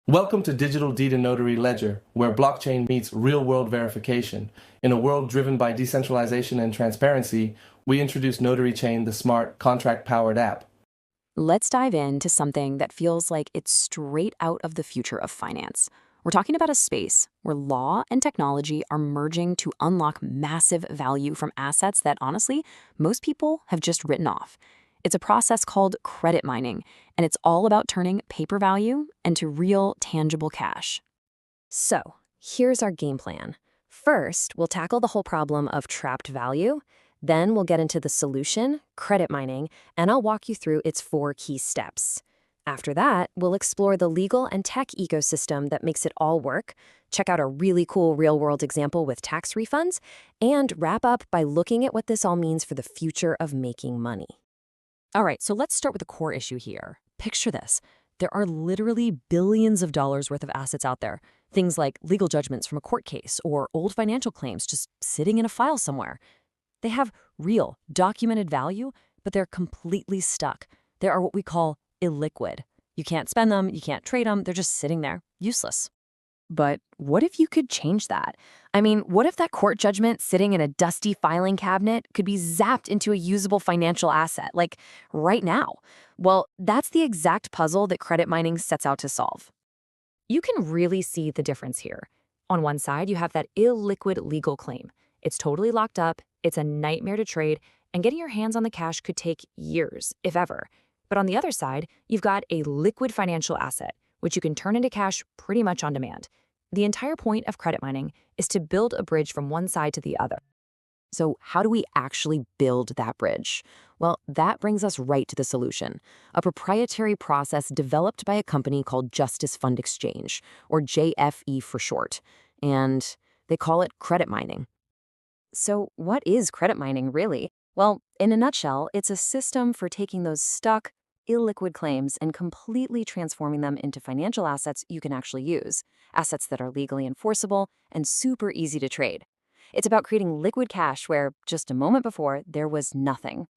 Welcome to Digital Deed and Notary Ledger, where blockchain meets real-world verification. In a world driven by decentralization and transparency, we introduce Notary Chain, the smart, contract-powered app. Let's dive into something that feels like it's straight out of the future of finance. We're talking about a space where law and technology are merging to unlock massive value from assets that, honestly, most people have just written off. It's a process called credit mining, and it's all about turning paper value into real, tangible cash. So, here's our game plan. First, we'll tackle the whole problem of trapped value. Then we'll get into the solution, credit mining, and I'll walk you through its 4 key steps. After that, we'll explore the legal and tech ecosystem that makes it all work, check out a really cool real-world example with tax refunds, and wrap up by looking at what this all means for the future of making money. All right, so let's start with the core issue here. Picture this. There are literally billions of dollars worth of assets out there. Things like legal judgments from a court case or old financial claims just sitting in a file somewhere. They have real, documented value, but they're completely stuck. They are what we call illiquid. You can't spend them, you can't trade them, they're just sitting there, useless. But what if you could change that? I mean, what if that court judgment sitting in a dusty filing cabinet could be zapped into a usable financial asset, like right now? Well, that's the exact puzzle that credit mining sets out to solve. You can really see the difference here. On one side, you have that illiquid legal claim. It's totally locked up, it's a nightmare to trade, and getting your hands on the cash could take years, if ever. But on the other side, you've got a liquid financial asset, which you can turn into cash pretty much on demand. The entire point of credit mining is to build a bridge from one side to the other. So how do we actually build that bridge? Well, that brings us right to the solution, a proprietary process developed by a company called Justice Fund Exchange, or JFE for short, and they call it credit mining. So what is credit mining, really? Well, in a nutshell, it's a system for taking those stuck, illiquid claims and completely transforming them into financial assets you can actually use, assets that are legally enforceable and super easy to trade. It's about creating liquid cash where, just a moment before, there was nothing.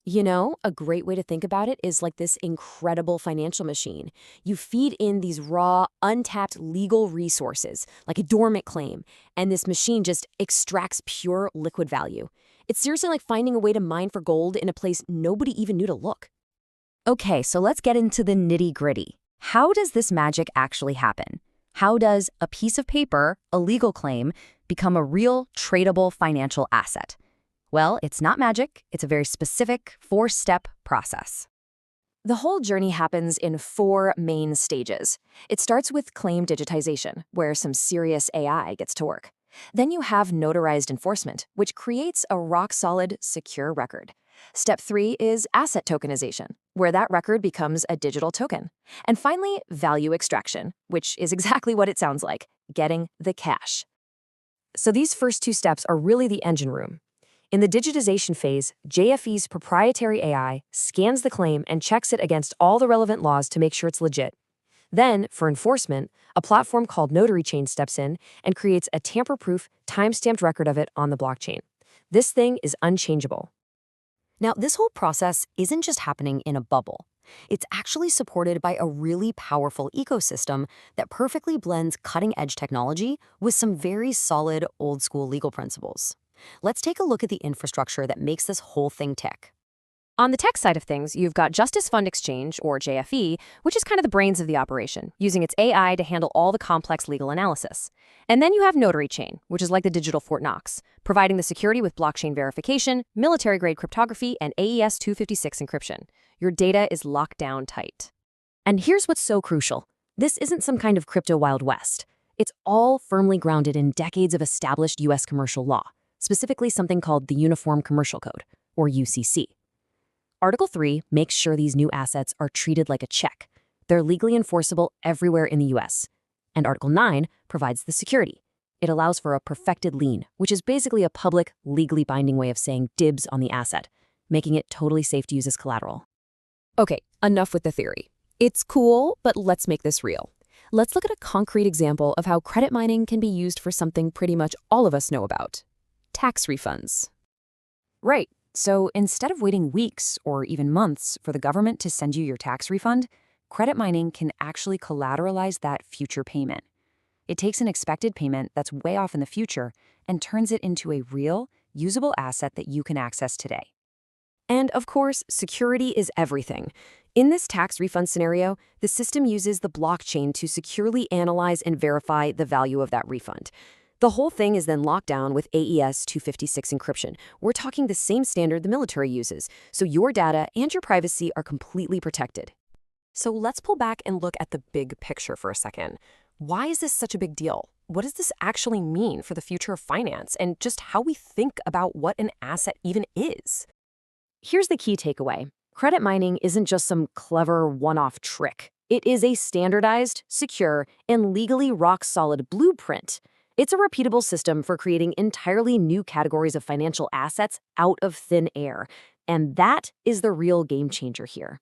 You know, a great way to think about it is like this incredible financial machine. You feed in these raw, untapped legal resources, like a dormant claim, and this machine just extracts pure liquid value. It's seriously like finding a way to mine for gold in a place nobody even knew to look. Okay, so let's get into the nitty-gritty. How does this magic actually happen? How does a piece of paper, a legal claim, become a real, tradable financial asset? Well, it's not magic. It's a very specific 4-step process. The whole journey happens in 4 main stages. It starts with claim digitization, where some serious AI gets to work. Then you have notarized enforcement, which creates a rock-solid, secure record. Step 3 is asset tokenization, where that record becomes a digital token. And finally, value extraction, which is exactly what it sounds like, getting the cash. So these first 2 steps are really the engine room. In the digitization phase, JFE's proprietary AI scans the claim and checks it against all the relevant laws to make sure it's legit. Then, for enforcement, a platform called Notary Chain steps in and creates a tamper-proof, time-stamped record of it on the blockchain. This thing is unchangeable. Now, this whole process isn't just happening in a bubble. It's actually supported by a really powerful ecosystem that perfectly blends cutting-edge technology with some very solid old-school legal principles. Let's take a look at the infrastructure that makes this whole thing tick. On the tech side of things, you've got Justice Fund Exchange, or JFE, which is kind of the brains of the operation, using its AI to handle all the complex legal analysis. And then you have Notary Chain, which is like the digital Fort Knox, providing the security with blockchain verification, military-grade cryptography, and AES 256 encryption. Your data is locked down tight. And here's what's so crucial. This isn't some kind of crypto Wild West. It's all firmly grounded in decades of established U.S. commercial law, specifically something called the Uniform Commercial Code, or UCC. Article 3 makes sure these new assets are treated like a check. They're legally enforceable everywhere in the U.S. And Article 9 provides the security. It allows for a perfected lien, which is basically a public, legally binding way of saying dibs on the asset, making it totally safe to use as collateral. Okay, enough with the theory. It's cool, but let's make this real. Let's look at a concrete example of how credit mining can be used for something pretty much all of us know about: tax refunds. Right. So instead of waiting weeks or even months for the government to send you your tax refund, credit mining can actually collateralize that future payment. It takes an expected payment that's way off in the future and turns it into a real, usable asset that you can access today. And of course, security is everything. In this tax refund scenario, the system uses the blockchain to securely analyze and verify the value of that refund. The whole thing is then locked down with AES 256 encryption. We're talking the same standard the military uses, so your data and your privacy are completely protected. So let's pull back and look at the big picture for a second. Why is this such a big deal? What does this actually mean for the future of finance and just how we think about what an asset even is? Here's the key takeaway. Credit mining isn't just some clever one-off trick. It is a standardized, secure, and legally rock-solid blueprint. It's a repeatable system for creating entirely new categories of financial assets out of thin air. And that is the real game changer here.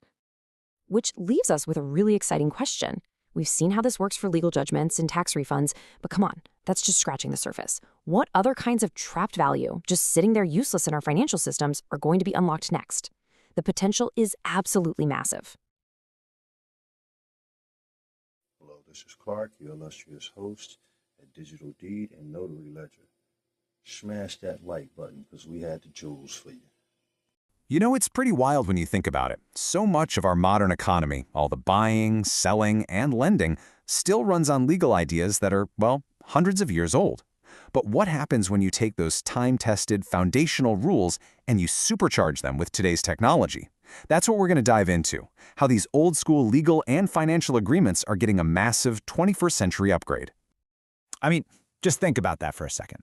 Which leaves us with a really exciting question. We've seen how this works for legal judgments and tax refunds, but come on, that's just scratching the surface. What other kinds of trapped value, just sitting there useless in our financial systems, are going to be unlocked next? The potential is absolutely massive. Hello, this is Clark, your illustrious host at Digital Deed and Notary Ledger. Smash that like button because we had the jewels for you. You know, it's pretty wild when you think about it. So much of our modern economy, all the buying, selling, and lending, still runs on legal ideas that are, well, hundreds of years old. But what happens when you take those time-tested foundational rules and you supercharge them with today's technology? That's what we're going to dive into, how these old-school legal and financial agreements are getting a massive 21st century upgrade. I mean, just think about that for a second.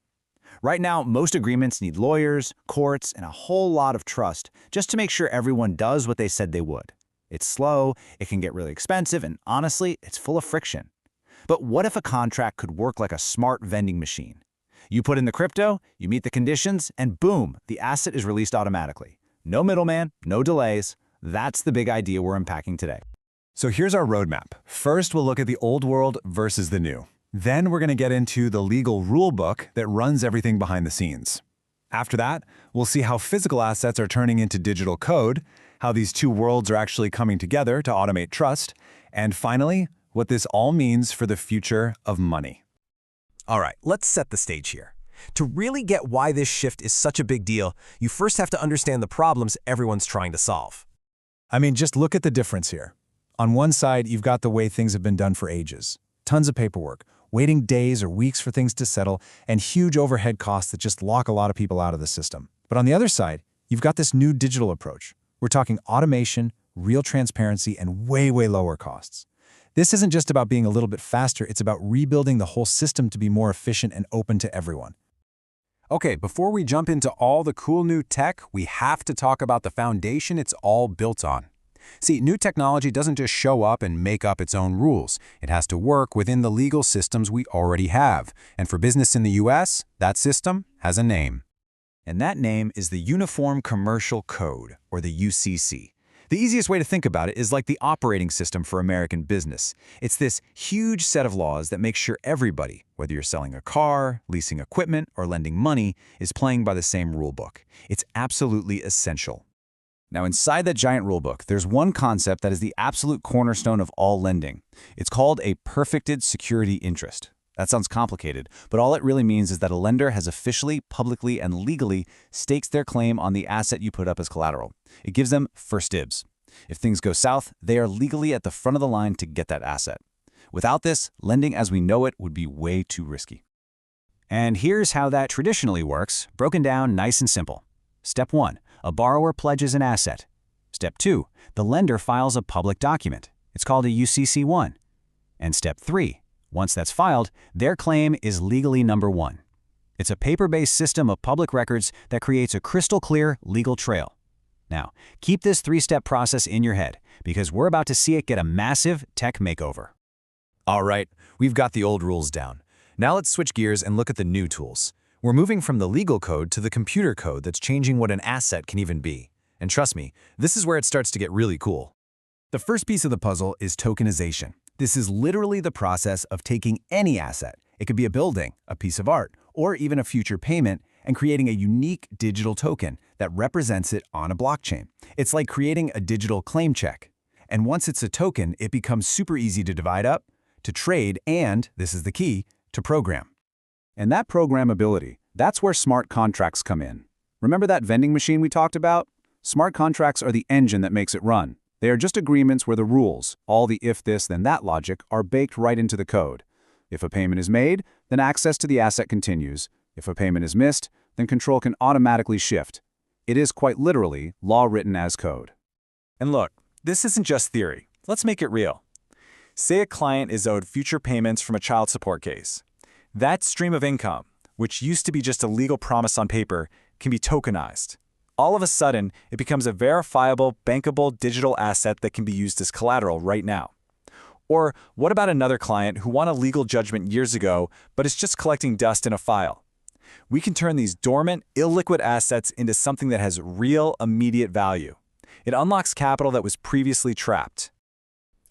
Right now, most agreements need lawyers, courts, and a whole lot of trust just to make sure everyone does what they said they would. It's slow, it can get really expensive, and honestly, it's full of friction. But what if a contract could work like a smart vending machine? You put in the crypto, you meet the conditions, and boom, the asset is released automatically. No middleman, no delays. That's the big idea we're unpacking today. So here's our roadmap. First, we'll look at the old world versus the new. Then we're going to get into the legal rule book that runs everything behind the scenes. After that, we'll see how physical assets are turning into digital code, how these two worlds are actually coming together to automate trust, and finally, what this all means for the future of money. All right, let's set the stage here. To really get why this shift is such a big deal, you first have to understand the problems everyone's trying to solve. I mean, just look at the difference here. On one side, you've got the way things have been done for ages. Tons of paperwork, waiting days or weeks for things to settle, and huge overhead costs that just lock a lot of people out of the system. But on the other side, you've got this new digital approach. We're talking automation, real transparency, and way lower costs. This isn't just about being a little bit faster, it's about rebuilding the whole system to be more efficient and open to everyone. Okay, before we jump into all the cool new tech, we have to talk about the foundation it's all built on. See, new technology doesn't just show up and make up its own rules. It has to work within the legal systems we already have. And for business in the US, that system has a name. And that name is the Uniform Commercial Code, or the UCC. The easiest way to think about it is like the operating system for American business. It's this huge set of laws that make sure everybody, whether you're selling a car, leasing equipment, or lending money, is playing by the same rulebook. It's absolutely essential. Now, inside that giant rulebook, there's one concept that is the absolute cornerstone of all lending. It's called a perfected security interest. That sounds complicated, but all it really means is that a lender has officially, publicly, and legally staked their claim on the asset you put up as collateral. It gives them first dibs. If things go south, they are legally at the front of the line to get that asset. Without this, lending as we know it would be way too risky. And here's how that traditionally works, broken down nice and simple. Step 1. A borrower pledges an asset. Step 2. The lender files a public document. It's called a UCC-1. And Step 3. Once that's filed, their claim is legally number 1. It's a paper-based system of public records that creates a crystal-clear legal trail. Now, keep this 3-step process in your head, because we're about to see it get a massive tech makeover. All right, we've got the old rules down. Now let's switch gears and look at the new tools. We're moving from the legal code to the computer code that's changing what an asset can even be. And trust me, this is where it starts to get really cool. The first piece of the puzzle is tokenization. This is literally the process of taking any asset, it could be a building, a piece of art, or even a future payment, and creating a unique digital token that represents it on a blockchain. It's like creating a digital claim check. And once it's a token, it becomes super easy to divide up, to trade, and, this is the key, to program. And that programmability, that's where smart contracts come in. Remember that vending machine we talked about? Smart contracts are the engine that makes it run. They are just agreements where the rules, all the if this then that logic, are baked right into the code. If a payment is made, then access to the asset continues. If a payment is missed, then control can automatically shift. It is quite literally law written as code. And look, this isn't just theory. Let's make it real. Say a client is owed future payments from a child support case. That stream of income, which used to be just a legal promise on paper, can be tokenized. All of a sudden, it becomes a verifiable, bankable digital asset that can be used as collateral right now. Or what about another client who won a legal judgment years ago but is just collecting dust in a file? We can turn these dormant, illiquid assets into something that has real, immediate value. It unlocks capital that was previously trapped.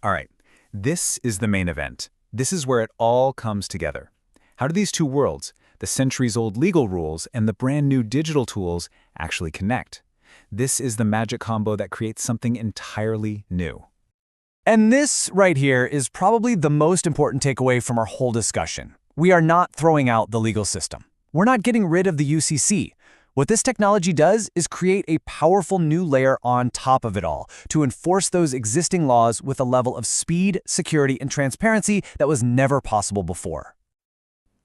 All right, this is the main event. This is where it all comes together. How do these two worlds, the centuries-old legal rules and the brand-new digital tools, actually connect? This is the magic combo that creates something entirely new. And this right here is probably the most important takeaway from our whole discussion. We are not throwing out the legal system. We're not getting rid of the UCC. What this technology does is create a powerful new layer on top of it all to enforce those existing laws with a level of speed, security, and transparency that was never possible before.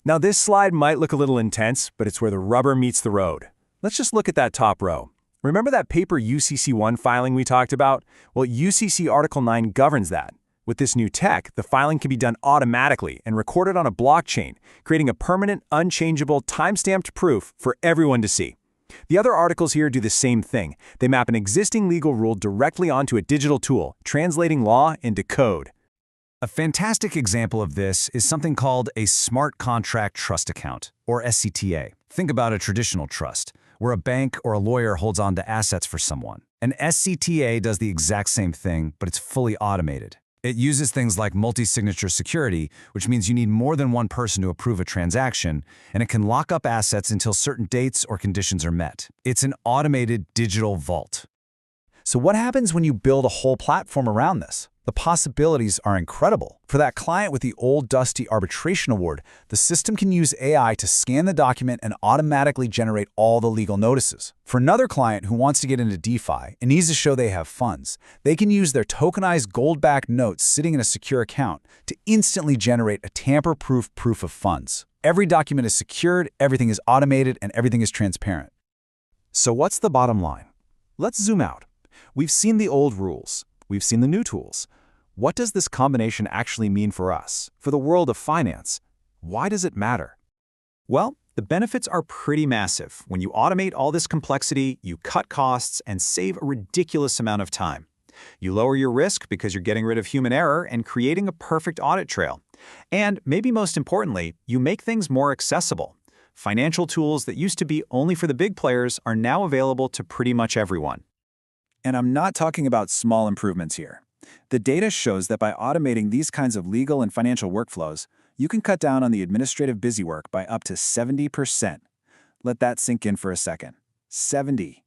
Now this slide might look a little intense, but it's where the rubber meets the road. Let's just look at that top row. Remember that paper UCC1 filing we talked about? Well, UCC Article 9 governs that. With this new tech, the filing can be done automatically and recorded on a blockchain, creating a permanent, unchangeable, time-stamped proof for everyone to see. The other articles here do the same thing. They map an existing legal rule directly onto a digital tool, translating law into code. A fantastic example of this is something called a smart contract trust account, or SCTA. Think about a traditional trust, where a bank or a lawyer holds on to assets for someone. An SCTA does the exact same thing, but it's fully automated. It uses things like multi-signature security, which means you need more than one person to approve a transaction, and it can lock up assets until certain dates or conditions are met. It's an automated digital vault. So what happens when you build a whole platform around this? The possibilities are incredible. For that client with the old dusty arbitration award, the system can use AI to scan the document and automatically generate all the legal notices. For another client who wants to get into DeFi and needs to show they have funds, they can use their tokenized gold-backed notes sitting in a secure account to instantly generate a tamper-proof proof of funds. Every document is secured, everything is automated, and everything is transparent. So what's the bottom line? Let's zoom out. We've seen the old rules. We've seen the new tools. What does this combination actually mean for us, for the world of finance? Why does it matter? Well, the benefits are pretty massive. When you automate all this complexity, you cut costs and save a ridiculous amount of time. You lower your risk because you're getting rid of human error and creating a perfect audit trail. And maybe most importantly, you make things more accessible. Financial tools that used to be only for the big players are now available to pretty much everyone. And I'm not talking about small improvements here. The data shows that by automating these kinds of legal and financial workflows, you can cut down on the administrative busywork by up to 70%. Let that sink in for a second. 70.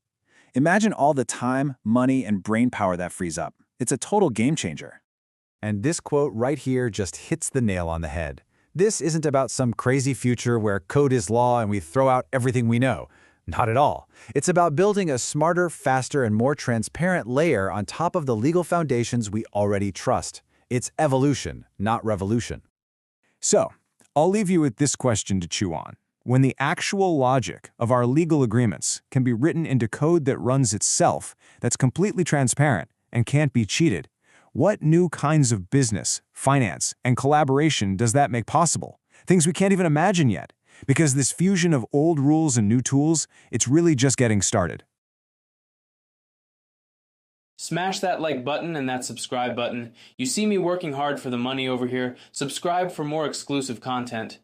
Imagine all the time, money, and brain power that frees up. It's a total game changer. And this quote right here just hits the nail on the head. This isn't about some crazy future where code is law and we throw out everything we know. Not at all. It's about building a smarter, faster, and more transparent layer on top of the legal foundations we already trust. It's evolution, not revolution. So, I'll leave you with this question to chew on. When the actual logic of our legal agreements can be written into code that runs itself, that's completely transparent and can't be cheated, what new kinds of business, finance, and collaboration does that make possible? Things we can't even imagine yet. Because this fusion of old rules and new tools, it's really just getting started. Smash that like button and that subscribe button. You see me working hard for the money over here. Subscribe for more exclusive content.